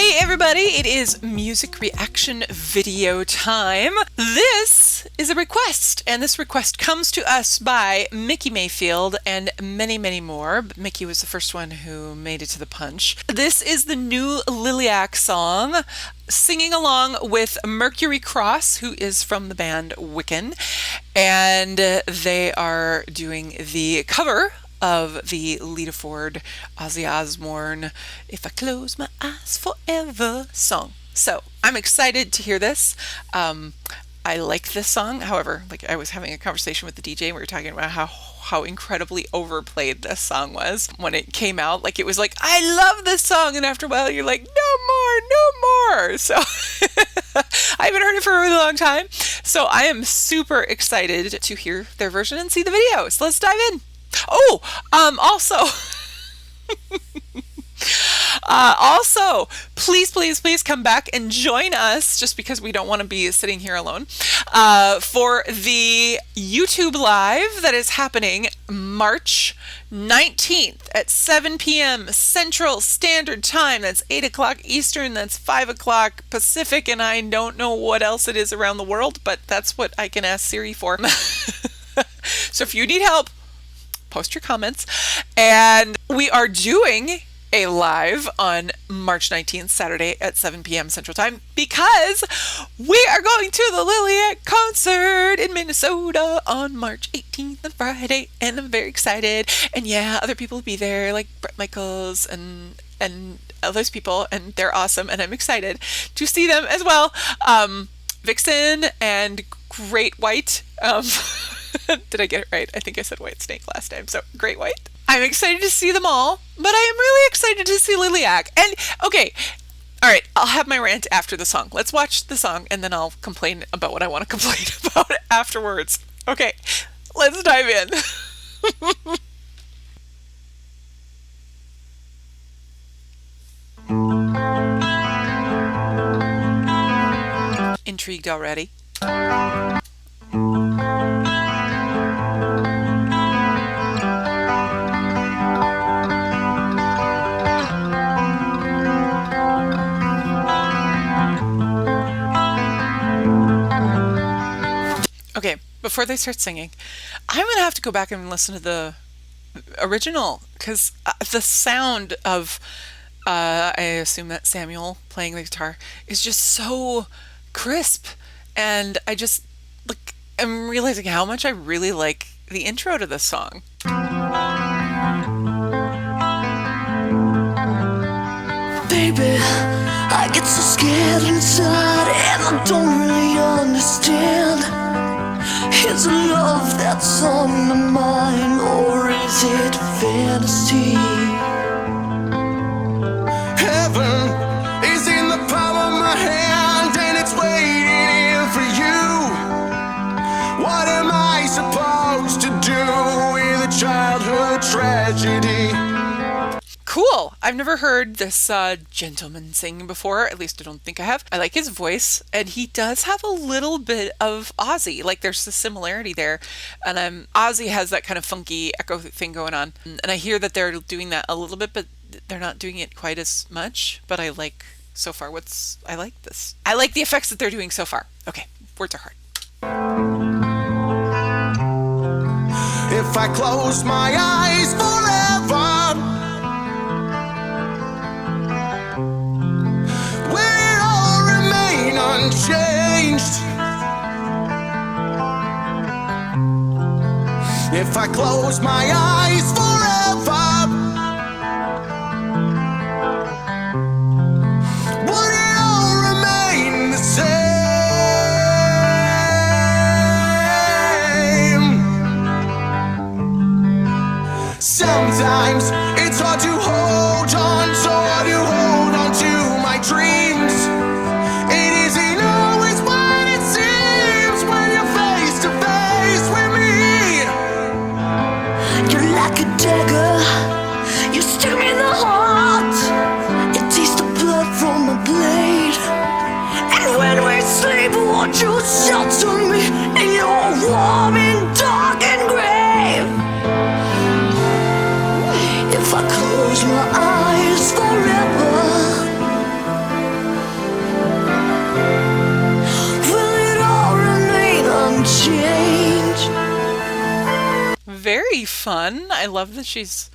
Hey everybody, it is music reaction video time. This is a request, and this request comes to us by Mickey Mayfield and many, many more. But Mickey was the first one who made it to the punch. This is the new Liliac song, singing along with Mercury who is from the band Wiccan, and they are doing the cover of the Lita Ford, Ozzy Osbourne, If I Close My Eyes Forever song. So I'm excited to hear this. I like this song. However, I was having a conversation with the DJ and we were talking about how incredibly overplayed this song was when it came out. It was like, I love this song, and after a while you're like, no more. So I haven't heard it for a really long time. So I am super excited to hear their version and see the video. So let's dive in. Also, please come back and join us, just because we don't want to be sitting here alone, for the YouTube live that is happening March 19th at 7 p.m. Central Standard Time. That's 8 o'clock Eastern, that's 5 o'clock Pacific, and I don't know what else it is around the world, but that's what I can ask Siri for. So if you need help, post your comments. And we are doing a live on March 19th, Saturday at 7 p.m. Central Time, because we are going to the Liliac concert in Minnesota on March 18th on Friday, and I'm very excited. And yeah, other people will be there, like Bret Michaels and all those people, and they're awesome, and I'm excited to see them as well. Vixen and Great White. Did I get it right? I think I said White Snake last time. So Great White. I'm excited to see them all, but I am really excited to see Liliac. And okay, all right, I'll have my rant after the song. Let's watch the song and then I'll complain about what I want to complain about afterwards. Okay, let's dive in. Intrigued already. Okay, before they start singing, I'm going to have to go back and listen to the original, because the sound of, I assume that's Samuel playing the guitar, is just so crisp. And I just, I'm realizing how much I really like the intro to this song. Baby, I get so scared inside, and I don't really understand. Is it love that's on my mind, or is it fantasy? Heaven is in the palm of my hand, and it's waiting for you. What am I supposed to do with a childhood tragedy? Cool. I've never heard this gentleman sing before. At least I don't think I have. I like his voice, and he does have a little bit of Ozzy. There's a similarity there. And Ozzy has that kind of funky echo thing going on. And I hear that they're doing that a little bit, but they're not doing it quite as much. But I like so far I like this. I like the effects that they're doing so far. Okay, words are hard. If I close my eyes forever, unchanged. If I close my eyes forever, would it all remain the same? Sometimes it's hard to hold on, so hard to hold on to my dreams. Won't you shelter me in your warm and darkened grave? If I close my eyes forever, fun. I love that she's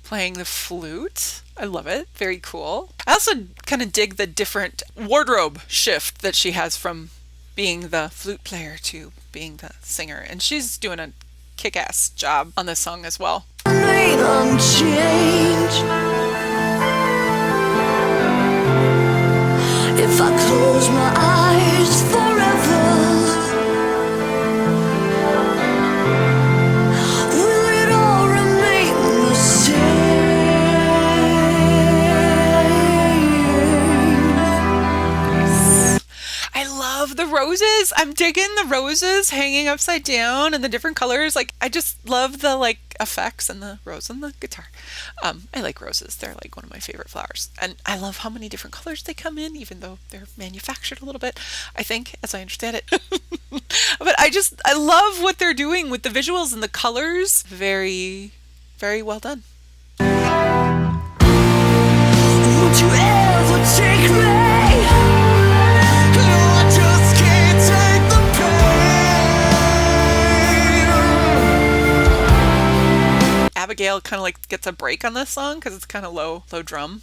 playing the flute. I love it. Very cool. I also kind of dig the different wardrobe shift that she has from being the flute player to being the singer. And she's doing a kick-ass job on this song as well. Remain unchanged. If I close my eyes forever, will it all remain the same? I love the roses. I'm digging the roses hanging upside down and the different colors. Like, I just love the like effects and the rose and the guitar. I like roses. They're like one of my favorite flowers. And I love how many different colors they come in, even though they're manufactured a little bit, I think, as I understand it. But I love what they're doing with the visuals and the colors. Very, very well done. Would you ever take me? Abigail kind of like gets a break on this song because it's kind of low drum.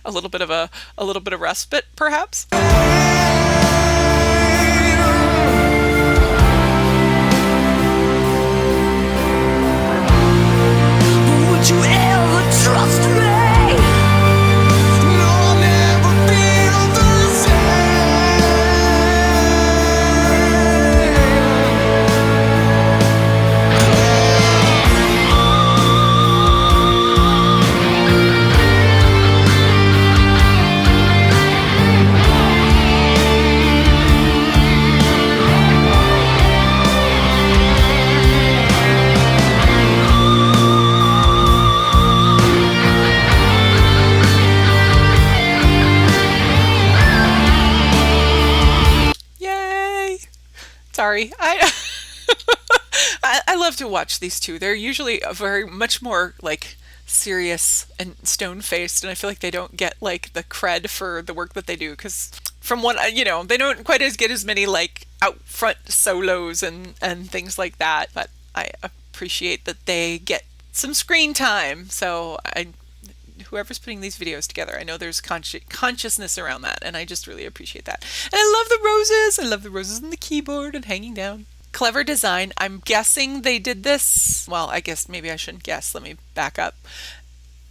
a little bit of respite, perhaps. Would you ever trust me? I'll never feel the Sorry. I love to watch these two. They're usually very much more like serious and stone-faced, and I feel like they don't get like the cred for the work that they do because from what they don't quite get as many like out front solos and things like that, but I appreciate that they get some screen time. So whoever's putting these videos together, I know there's consciousness around that, and I just really appreciate that. And I love the roses. I love the roses on the keyboard and hanging down. Clever design. I'm guessing they did this. Well, I guess maybe I shouldn't guess. Let me back up.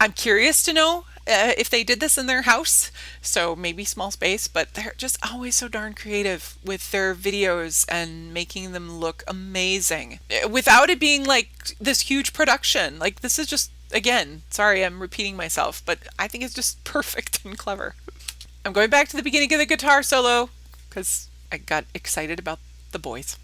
I'm curious to know if they did this in their house. So maybe small space, but they're just always so darn creative with their videos and making them look amazing without it being like this huge production. Like, this is just, again, sorry, I'm repeating myself, but I think it's just perfect and clever. I'm going back to the beginning of the guitar solo because I got excited about the boys.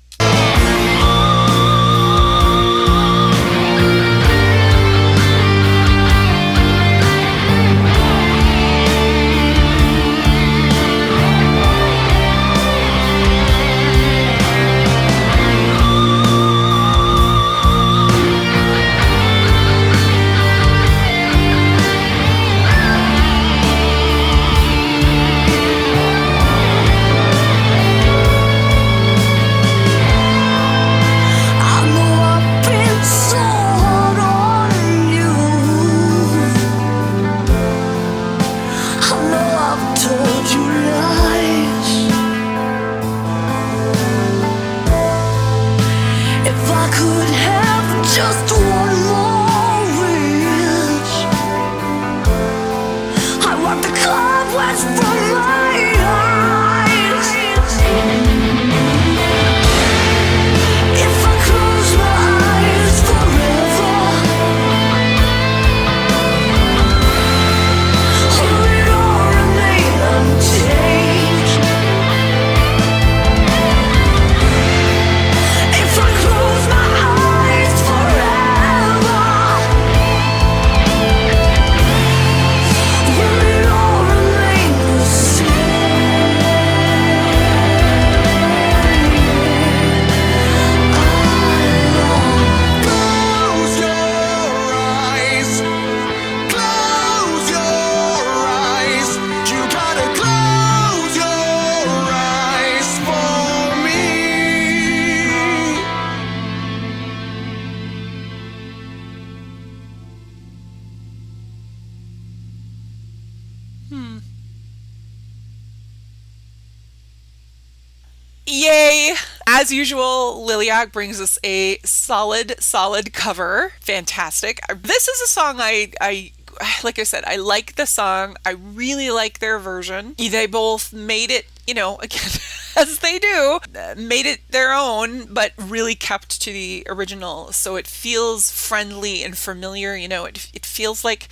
Will it all remain the same? Yay! As usual, Liliac brings us a solid cover. Fantastic. This is a song I like I said, I like the song. I really like their version. They both made it, again, as they do, made it their own, but really kept to the original. So it feels friendly and familiar. It feels like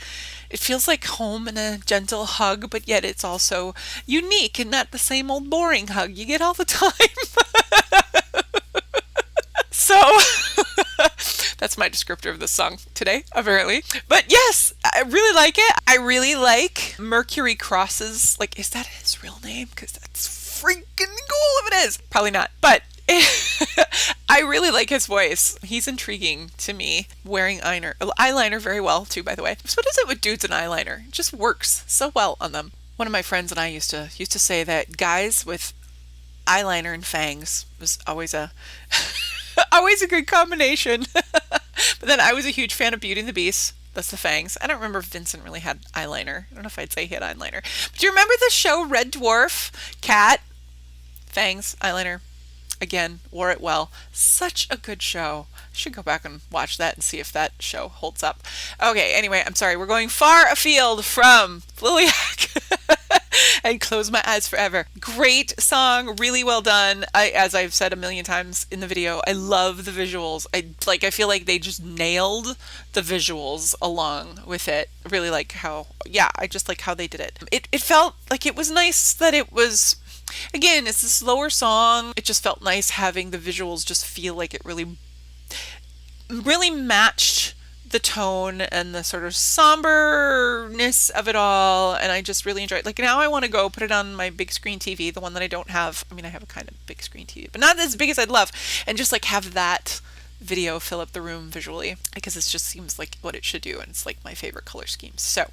home and a gentle hug, but yet it's also unique and not the same old boring hug you get all the time. So that's my descriptor of the song today, apparently. But yes, I really like it. I really like Mercury Cross's, is that his real name? Because that's freaking cool if it is. Probably not, but I really like his voice. He's intriguing to me. Wearing eyeliner very well too, by the way. So what is it with dudes and eyeliner? It just works so well on them. One of my friends and I used to say that guys with eyeliner and fangs was always a always a good combination. But then I was a huge fan of Beauty and the Beast. That's the fangs. I don't remember if Vincent really had eyeliner. I don't know if I'd say he had eyeliner. But do you remember the show Red Dwarf? Cat, fangs, eyeliner. Again, wore it well. Such a good show. I should go back and watch that and see if that show holds up. Okay, anyway, I'm sorry. We're going far afield from Liliac. And Close My Eyes Forever. Great song, really well done. As I've said a million times in the video, I love the visuals. I feel like they just nailed the visuals along with it. Really like I just like how they did it. It felt like it was nice that it was, again, it's a slower song. It just felt nice having the visuals just feel like it really matched the tone and the sort of somberness of it all, and I just really enjoyed it. Now I want to go put it on my big screen TV, the one that I don't have. I mean, I have a kind of big screen TV, but not as big as I'd love, and just have that video fill up the room visually, because it just seems like what it should do, and it's my favorite color scheme. So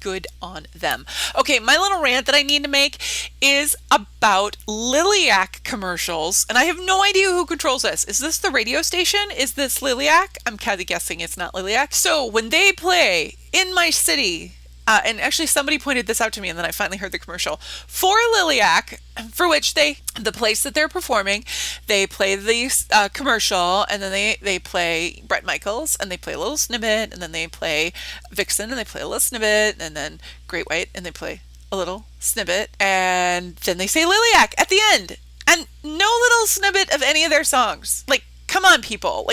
good on them. Okay, my little rant that I need to make is about Liliac commercials, and I have no idea who controls this. Is this the radio station? Is this Liliac? I'm kind of guessing it's not Liliac. So when they play In My City, and actually somebody pointed this out to me, and then I finally heard the commercial for Liliac, for which the place that they're performing, they play the commercial, and then they play Bret Michaels, and they play a little snippet, and then they play Vixen, and they play a little snippet, and then Great White, and they play a little snippet, and then they say Liliac at the end, and no little snippet of any of their songs. Come on, people.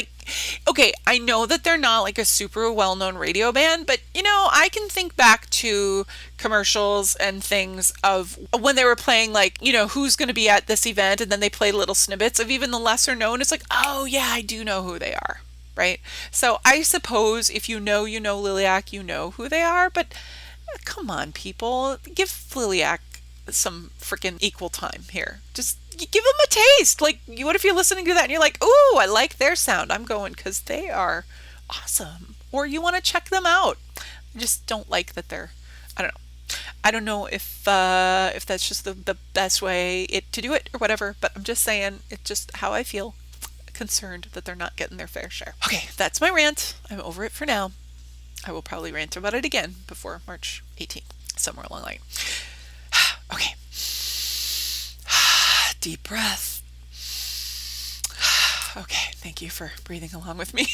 Okay, I know that they're not a super well-known radio band, but I can think back to commercials and things of when they were playing who's going to be at this event, and then they play little snippets of even the lesser known. It's oh yeah, I do know who they are, right? So I suppose if you know Liliac, you know who they are, but come on, people, give Liliac some freaking equal time here. Just give them a taste. What if you're listening to that and you're like, ooh, I like their sound, I'm going because they are awesome, or you want to check them out. I just don't like that they're, I don't know if that's just the best way to do it or whatever, but I'm just saying it's just how I feel, concerned that they're not getting their fair share. Okay, that's my rant. I'm over it for now. I will probably rant about it again before March 18th, somewhere along the line. Okay. Deep breath. Okay, thank you for breathing along with me.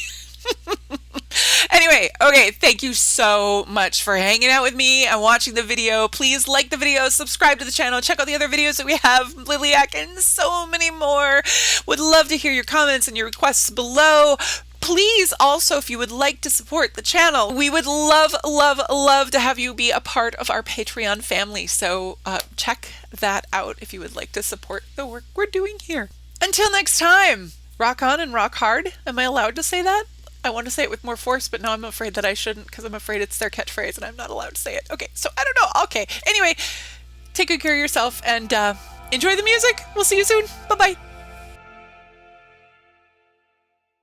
Anyway, okay, thank you so much for hanging out with me and watching the video. Please like the video, subscribe to the channel, check out the other videos that we have, Liliac, and so many more. Would love to hear your comments and your requests below. Please also, if you would like to support the channel, we would love to have you be a part of our Patreon family. So check that out if you would like to support the work we're doing here. Until next time, rock on and rock hard. Am I allowed to say that? I want to say it with more force, but now I'm afraid that I shouldn't, because I'm afraid it's their catchphrase and I'm not allowed to say it. Okay, so I don't know. Okay, anyway, take good care of yourself and enjoy the music. We'll see you soon. Bye-bye.